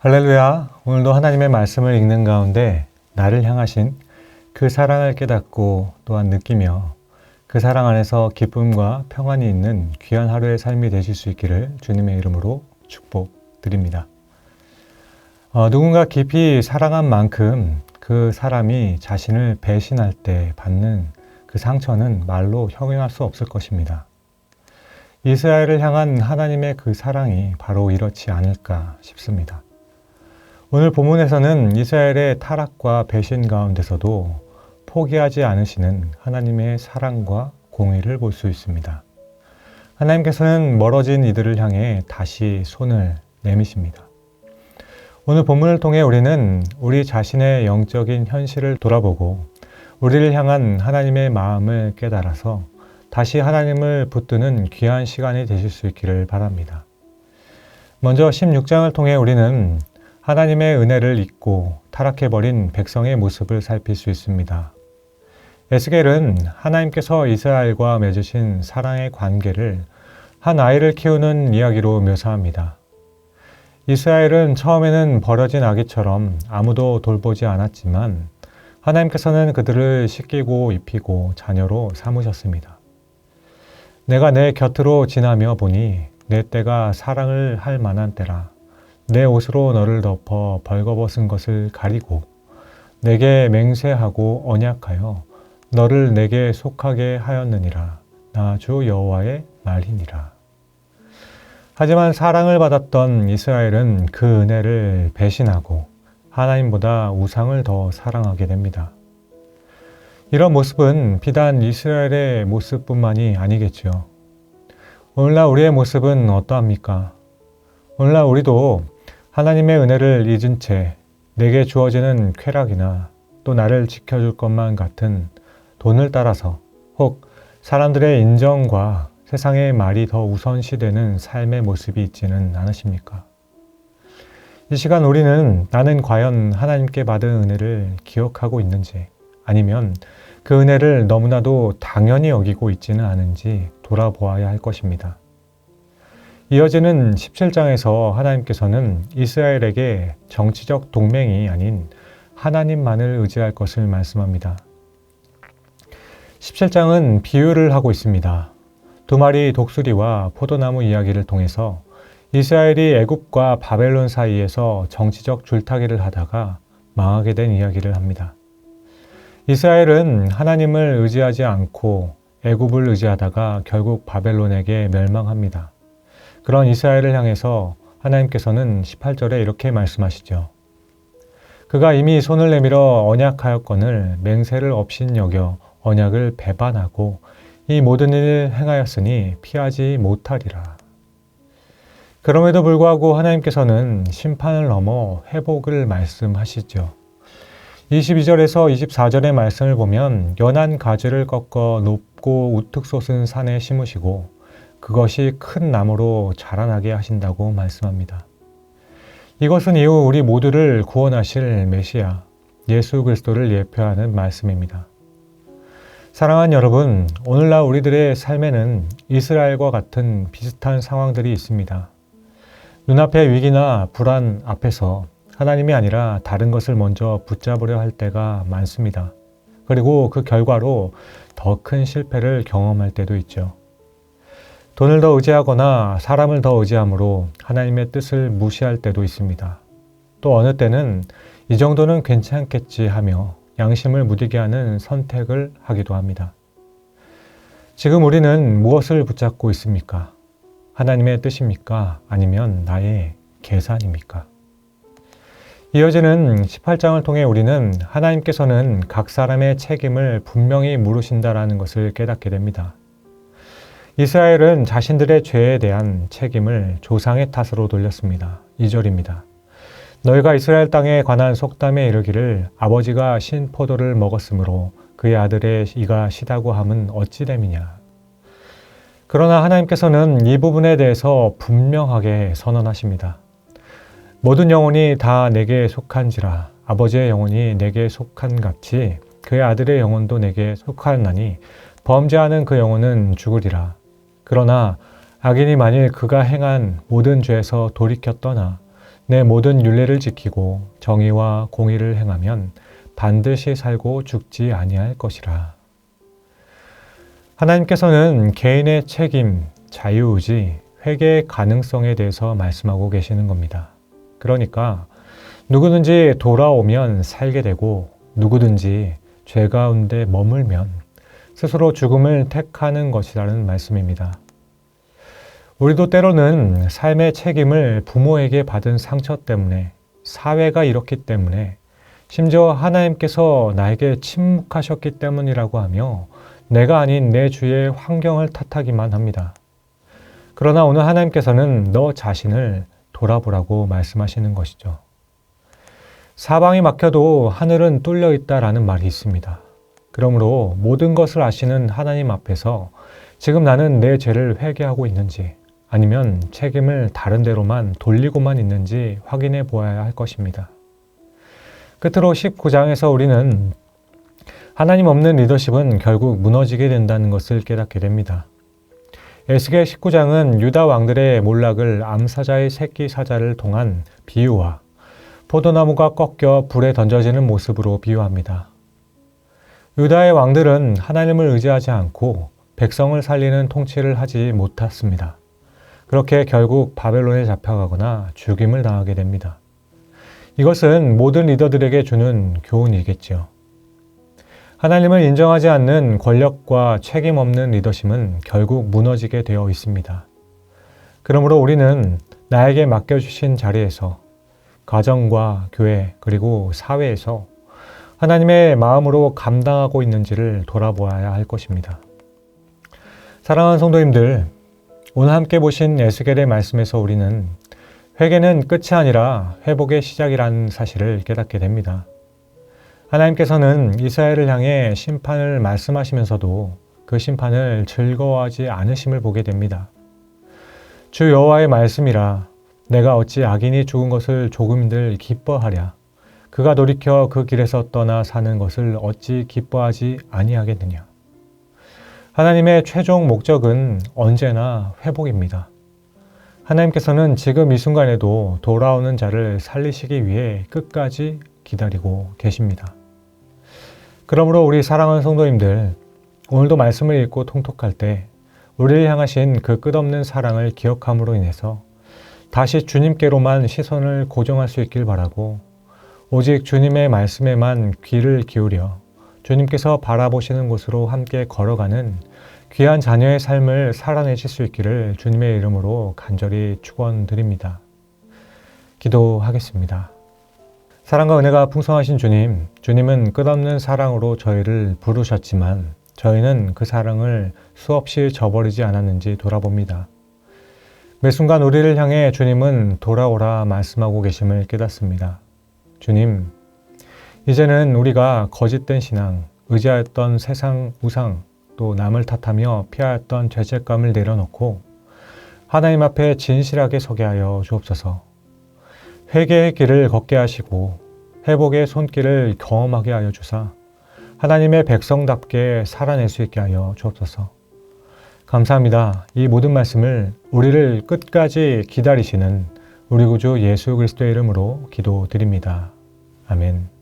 할렐루야. 오늘도 하나님의 말씀을 읽는 가운데 나를 향하신 그 사랑을 깨닫고 또한 느끼며 그 사랑 안에서 기쁨과 평안이 있는 귀한 하루의 삶이 되실 수 있기를 주님의 이름으로 축복드립니다. 누군가 깊이 사랑한 만큼 그 사람이 자신을 배신할 때 받는 그 상처는 말로 형용할 수 없을 것입니다. 이스라엘을 향한 하나님의 그 사랑이 바로 이렇지 않을까 싶습니다. 오늘 본문에서는 이스라엘의 타락과 배신 가운데서도 포기하지 않으시는 하나님의 사랑과 공의를 볼 수 있습니다. 하나님께서는 멀어진 이들을 향해 다시 손을 내미십니다. 오늘 본문을 통해 우리는 우리 자신의 영적인 현실을 돌아보고 우리를 향한 하나님의 마음을 깨달아서 다시 하나님을 붙드는 귀한 시간이 되실 수 있기를 바랍니다. 먼저 16장을 통해 우리는 하나님의 은혜를 잊고 타락해버린 백성의 모습을 살필 수 있습니다. 에스겔은 하나님께서 이스라엘과 맺으신 사랑의 관계를 한 아이를 키우는 이야기로 묘사합니다. 이스라엘은 처음에는 버려진 아기처럼 아무도 돌보지 않았지만 하나님께서는 그들을 씻기고 입히고 자녀로 삼으셨습니다. 내가 내 곁으로 지나며 보니 내 때가 사랑을 할 만한 때라. 내 옷으로 너를 덮어 벌거벗은 것을 가리고 내게 맹세하고 언약하여 너를 내게 속하게 하였느니라. 나 주 여호와의 말이니라. 하지만 사랑을 받았던 이스라엘은 그 은혜를 배신하고 하나님보다 우상을 더 사랑하게 됩니다. 이런 모습은 비단 이스라엘의 모습뿐만이 아니겠죠. 오늘날 우리의 모습은 어떠합니까? 오늘날 우리도 하나님의 은혜를 잊은 채 내게 주어지는 쾌락이나 또 나를 지켜줄 것만 같은 돈을 따라서 혹 사람들의 인정과 세상의 말이 더 우선시되는 삶의 모습이 있지는 않으십니까? 이 시간 우리는 나는 과연 하나님께 받은 은혜를 기억하고 있는지 아니면 그 은혜를 너무나도 당연히 여기고 있지는 않은지 돌아보아야 할 것입니다. 이어지는 17장에서 하나님께서는 이스라엘에게 정치적 동맹이 아닌 하나님만을 의지할 것을 말씀합니다. 17장은 비유를 하고 있습니다. 두 마리 독수리와 포도나무 이야기를 통해서 이스라엘이 애굽과 바벨론 사이에서 정치적 줄타기를 하다가 망하게 된 이야기를 합니다. 이스라엘은 하나님을 의지하지 않고 애굽을 의지하다가 결국 바벨론에게 멸망합니다. 그런 이스라엘을 향해서 하나님께서는 18절에 이렇게 말씀하시죠. 그가 이미 손을 내밀어 언약하였거늘 맹세를 없인 여겨 언약을 배반하고 이 모든 일을 행하였으니 피하지 못하리라. 그럼에도 불구하고 하나님께서는 심판을 넘어 회복을 말씀하시죠. 22절에서 24절의 말씀을 보면 연한 가지를 꺾어 높고 우뚝 솟은 산에 심으시고 그것이 큰 나무로 자라나게 하신다고 말씀합니다. 이것은 이후 우리 모두를 구원하실 메시아 예수 그리스도를 예표하는 말씀입니다. 사랑하는 여러분, 오늘날 우리들의 삶에는 이스라엘과 같은 비슷한 상황들이 있습니다. 눈앞의 위기나 불안 앞에서 하나님이 아니라 다른 것을 먼저 붙잡으려 할 때가 많습니다. 그리고 그 결과로 더 큰 실패를 경험할 때도 있죠. 돈을 더 의지하거나 사람을 더 의지함으로 하나님의 뜻을 무시할 때도 있습니다. 또 어느 때는 이 정도는 괜찮겠지 하며 양심을 무디게 하는 선택을 하기도 합니다. 지금 우리는 무엇을 붙잡고 있습니까? 하나님의 뜻입니까? 아니면 나의 계산입니까? 이어지는 18장을 통해 우리는 하나님께서는 각 사람의 책임을 분명히 물으신다라는 것을 깨닫게 됩니다. 이스라엘은 자신들의 죄에 대한 책임을 조상의 탓으로 돌렸습니다. 2절입니다. 너희가 이스라엘 땅에 관한 속담에 이르기를 아버지가 신 포도를 먹었으므로 그의 아들의 이가 시다고 함은 어찌 됨이냐. 그러나 하나님께서는 이 부분에 대해서 분명하게 선언하십니다. 모든 영혼이 다 내게 속한지라 아버지의 영혼이 내게 속한 같이 그의 아들의 영혼도 내게 속하였나니 범죄하는 그 영혼은 죽으리라. 그러나 악인이 만일 그가 행한 모든 죄에서 돌이켜 떠나 내 모든 율례를 지키고 정의와 공의를 행하면 반드시 살고 죽지 아니할 것이라. 하나님께서는 개인의 책임, 자유의지, 회개의 가능성에 대해서 말씀하고 계시는 겁니다. 그러니까 누구든지 돌아오면 살게 되고 누구든지 죄 가운데 머물면 스스로 죽음을 택하는 것이라는 말씀입니다. 우리도 때로는 삶의 책임을 부모에게 받은 상처 때문에, 사회가 이렇기 때문에, 심지어 하나님께서 나에게 침묵하셨기 때문이라고 하며 내가 아닌 내 주위의 환경을 탓하기만 합니다. 그러나 오늘 하나님께서는 너 자신을 돌아보라고 말씀하시는 것이죠. 사방이 막혀도 하늘은 뚫려 있다라는 말이 있습니다. 그러므로 모든 것을 아시는 하나님 앞에서 지금 나는 내 죄를 회개하고 있는지 아니면 책임을 다른 데로만 돌리고만 있는지 확인해 보아야 할 것입니다. 끝으로 19장에서 우리는 하나님 없는 리더십은 결국 무너지게 된다는 것을 깨닫게 됩니다. 에스겔 19장은 유다 왕들의 몰락을 암사자의 새끼 사자를 통한 비유와 포도나무가 꺾여 불에 던져지는 모습으로 비유합니다. 유다의 왕들은 하나님을 의지하지 않고 백성을 살리는 통치를 하지 못했습니다. 그렇게 결국 바벨론에 잡혀가거나 죽임을 당하게 됩니다. 이것은 모든 리더들에게 주는 교훈이겠지요. 하나님을 인정하지 않는 권력과 책임 없는 리더십은 결국 무너지게 되어 있습니다. 그러므로 우리는 나에게 맡겨주신 자리에서 가정과 교회 그리고 사회에서 하나님의 마음으로 감당하고 있는지를 돌아보아야 할 것입니다. 사랑하는 성도님들, 오늘 함께 보신 에스겔의 말씀에서 우리는 회개는 끝이 아니라 회복의 시작이라는 사실을 깨닫게 됩니다. 하나님께서는 이스라엘을 향해 심판을 말씀하시면서도 그 심판을 즐거워하지 않으심을 보게 됩니다. 주 여호와의 말씀이라 내가 어찌 악인이 죽은 것을 조금들 기뻐하랴. 그가 돌이켜 그 길에서 떠나 사는 것을 어찌 기뻐하지 아니하겠느냐. 하나님의 최종 목적은 언제나 회복입니다. 하나님께서는 지금 이 순간에도 돌아오는 자를 살리시기 위해 끝까지 기다리고 계십니다. 그러므로 우리 사랑하는 성도님들, 오늘도 말씀을 읽고 통독할 때 우리를 향하신 그 끝없는 사랑을 기억함으로 인해서 다시 주님께로만 시선을 고정할 수 있길 바라고 오직 주님의 말씀에만 귀를 기울여 주님께서 바라보시는 곳으로 함께 걸어가는 귀한 자녀의 삶을 살아내실 수 있기를 주님의 이름으로 간절히 축원드립니다. 기도하겠습니다. 사랑과 은혜가 풍성하신 주님, 주님은 끝없는 사랑으로 저희를 부르셨지만 저희는 그 사랑을 수없이 저버리지 않았는지 돌아봅니다. 매 순간 우리를 향해 주님은 돌아오라 말씀하고 계심을 깨닫습니다. 주님, 이제는 우리가 거짓된 신앙, 의지하였던 세상 우상, 또 남을 탓하며 피하였던 죄책감을 내려놓고 하나님 앞에 진실하게 서게 하여 주옵소서. 회개의 길을 걷게 하시고 회복의 손길을 경험하게 하여 주사 하나님의 백성답게 살아낼 수 있게 하여 주옵소서. 감사합니다. 이 모든 말씀을 우리를 끝까지 기다리시는 우리 구주 예수 그리스도의 이름으로 기도드립니다. 아멘.